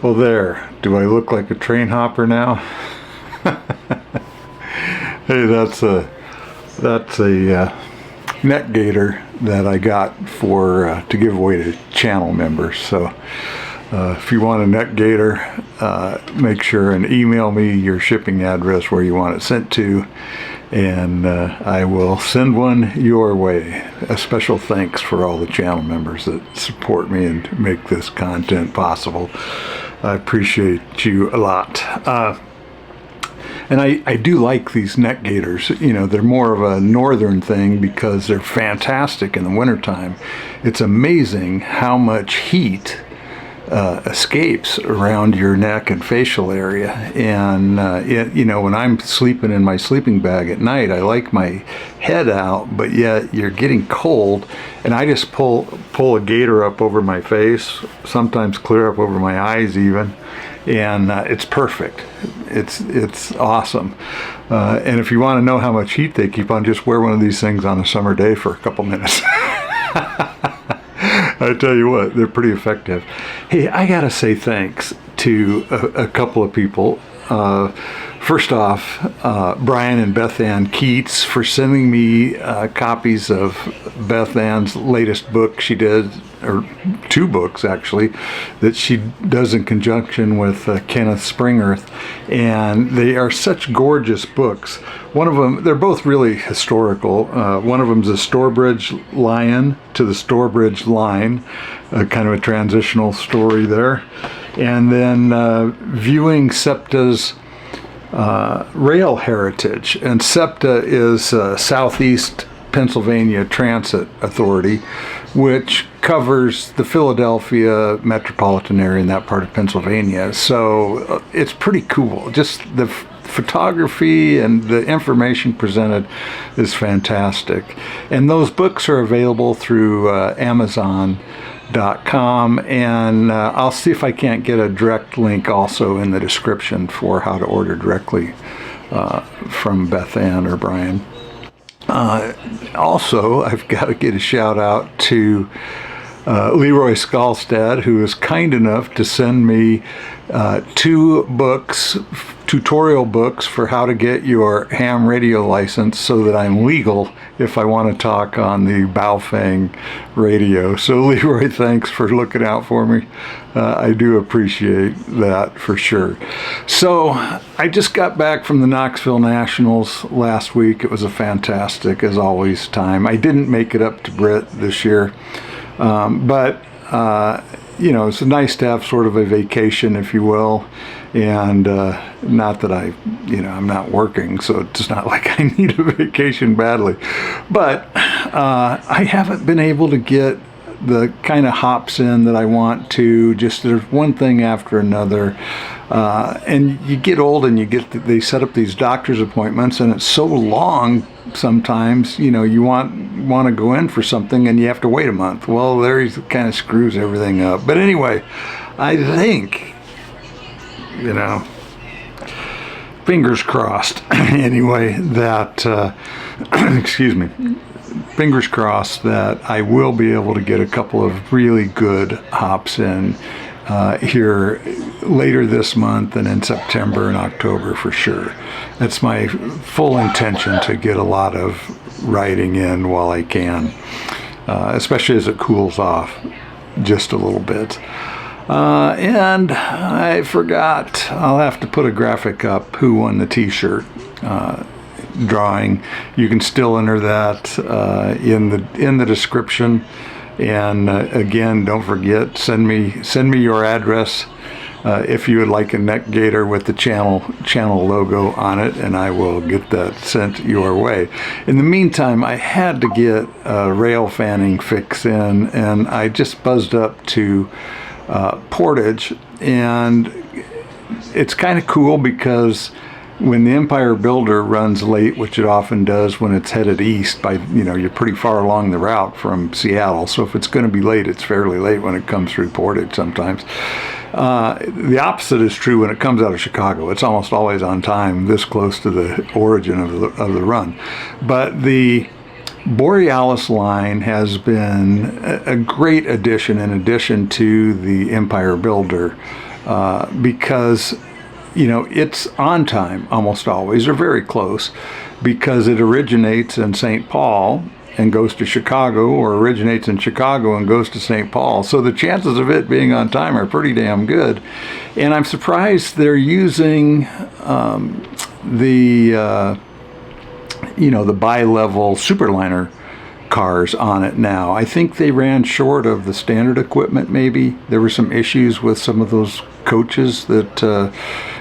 Well, there. Do I look like a train hopper now? Hey, that's a net gator that I got for to give away to channel members. So if you want a net gator, make sure and email me your shipping address where you want it sent to, and I will send one your way. A special thanks for all the channel members that support me and make this content possible. I appreciate you a lot. And I do like these net gators. You know, they're more of a northern thing because they're fantastic in the wintertime. It's amazing how much heat escapes around your neck and facial area. And, you know, when I'm sleeping in my sleeping bag at night, I like my head out, but yet you're getting cold. And I just pull a gator up over my face, sometimes clear up over my eyes even. And it's perfect. It's awesome. And if you want to know how much heat they keep on, just wear one of these things on a summer day for a couple minutes. I tell you what, they're pretty effective. Hey, I gotta say thanks to a couple of people. First off, Brian and Beth Ann Keats for sending me copies of Beth Ann's latest book she did, or two books actually, that she does in conjunction with Kenneth Springerth, and they are such gorgeous books. One of them, they're both really historical. One of them's a Stourbridge Lion to the Stourbridge Line, kind of a transitional story there. And then viewing SEPTA's rail heritage. And SEPTA is Southeast Pennsylvania Transit Authority, which covers the Philadelphia metropolitan area in that part of Pennsylvania. So it's pretty cool. Just the photography and the information presented is fantastic. And those books are available through Amazon.com, and I'll see if I can't get a direct link also in the description for how to order directly from Beth Ann or Brian. Also, I've got to get a shout out to Leroy Skalstad, who is kind enough to send me two books, tutorial books for how to get your ham radio license so that I'm legal if I want to talk on the Baofeng radio. So Leroy, thanks for looking out for me. I do appreciate that for sure. So I just got back from the Knoxville Nationals last week. It was a fantastic, as always, time. I didn't make it up to Britt this year, but you know, it's nice to have sort of a vacation, if you will, and not that I'm not working, so it's not like I need a vacation badly, but I haven't been able to get the kind of hops in that I want to. Just there's one thing after another, and you get old and they set up these doctor's appointments, and it's so long sometimes, you know, you want to go in for something and you have to wait a month. Well, there he kind of screws everything up. But anyway, I think, you know, fingers crossed anyway that excuse me, fingers crossed that I will be able to get a couple of really good hops in here later this month and in September and October for sure. That's my full intention, to get a lot of writing in while I can, especially as it cools off just a little bit. And I forgot, I'll have to put a graphic up who won the t-shirt drawing. You can still enter that in the description. And again, don't forget, send me your address if you would like a neck gator with the channel logo on it, and I will get that sent your way. In the meantime, I had to get a rail fanning fix in, and I just buzzed up to Portage, and it's kind of cool because when the Empire Builder runs late, which it often does when it's headed east, you're pretty far along the route from Seattle. So if it's going to be late, it's fairly late when it comes through Portage sometimes. The opposite is true when it comes out of Chicago. It's almost always on time, this close to the origin of the run. But the Borealis line has been a great addition in addition to the Empire Builder because, it's on time almost always, or very close, because it originates in St. Paul and goes to Chicago, or originates in Chicago and goes to St. Paul. So the chances of it being on time are pretty damn good. And I'm surprised they're using the bi-level Superliner cars on it now. I think they ran short of the standard equipment, maybe. There were some issues with some of those coaches that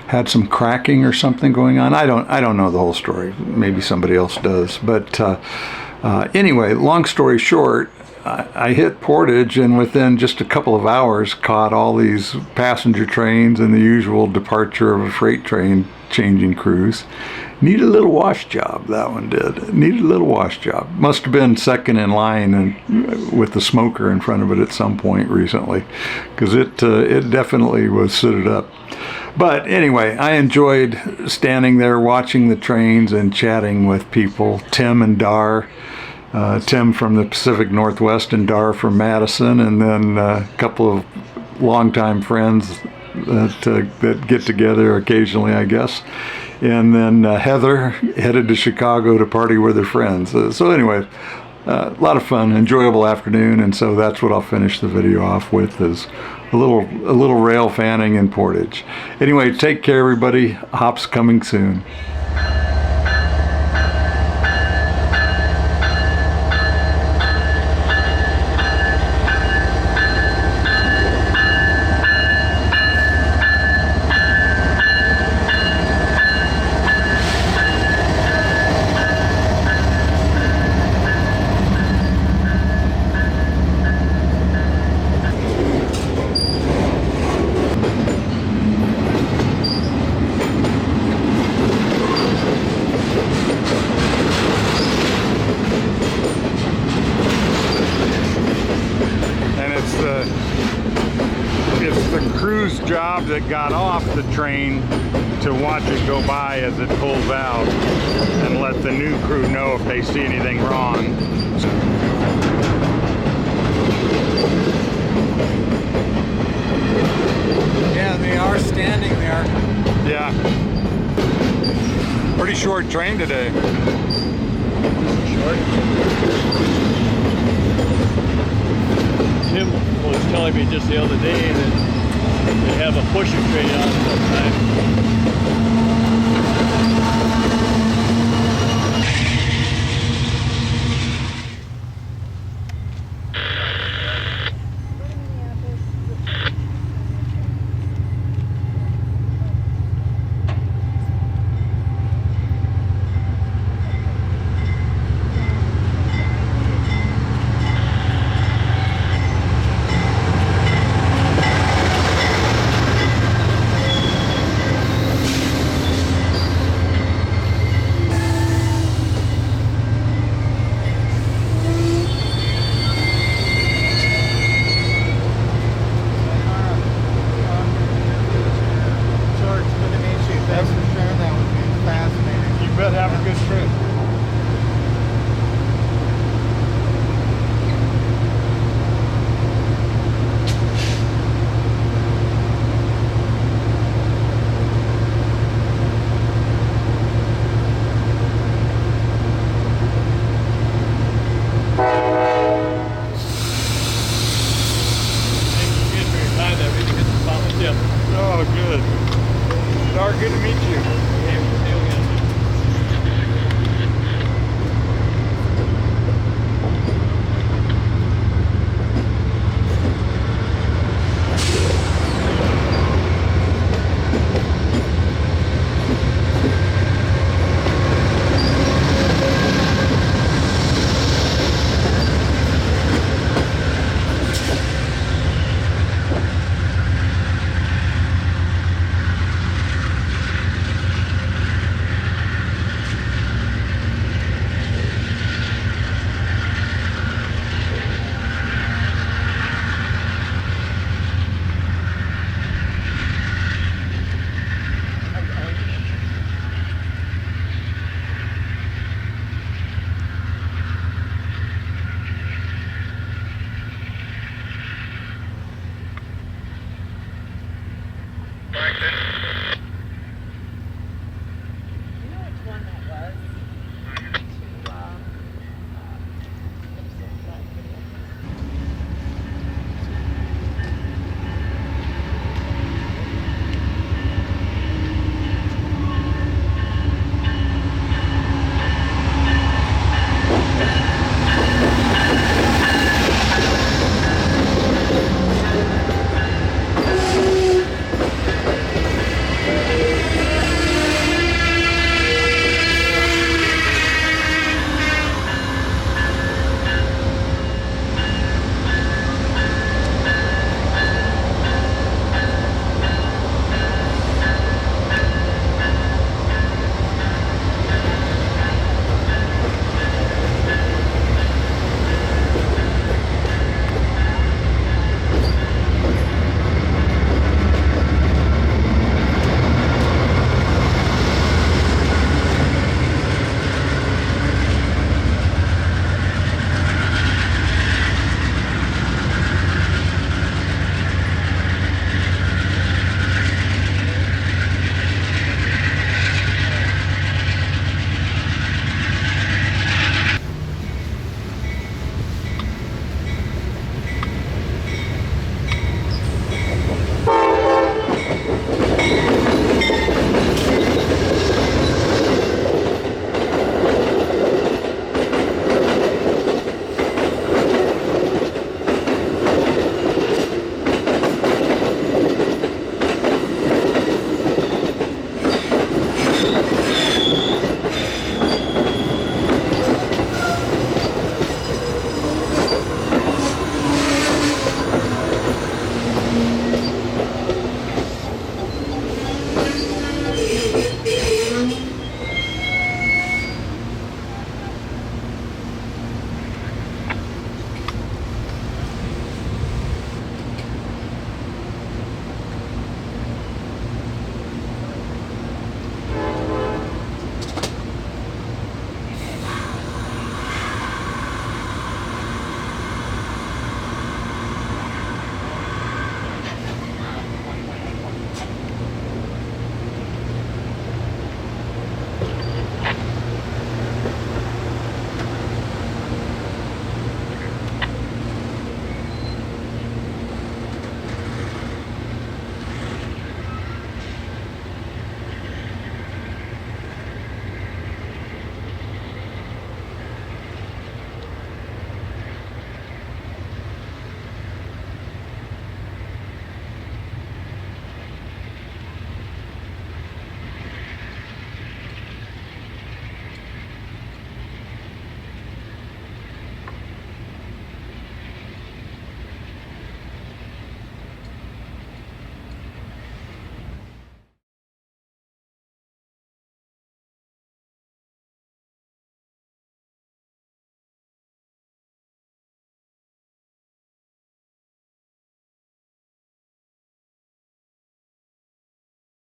had some cracking or something going on. I don't know the whole story. Maybe somebody else does. But anyway, long story short, I hit Portage, and within just a couple of hours caught all these passenger trains and the usual departure of a freight train changing crews. Needed a little wash job, that one did. Needed a little wash job. Must have been second in line and with the smoker in front of it at some point recently, because it definitely was sooted up. But anyway, I enjoyed standing there watching the trains and chatting with people. Tim and Dar. Tim from the Pacific Northwest and Dar from Madison, and then a couple of longtime friends that get together occasionally, I guess. And then Heather headed to Chicago to party with her friends. So anyway, a lot of fun, enjoyable afternoon, and so that's what I'll finish the video off with, is a little rail fanning in Portage. Anyway, take care, everybody. Hop's coming soon. It's the crew's job that got off the train to watch it go by as it pulls out and let the new crew know if they see anything wrong. Yeah, they are standing there. Yeah. Pretty short train today. Short. Tim was telling me just the other day that they have a pusher train on sometimes. something.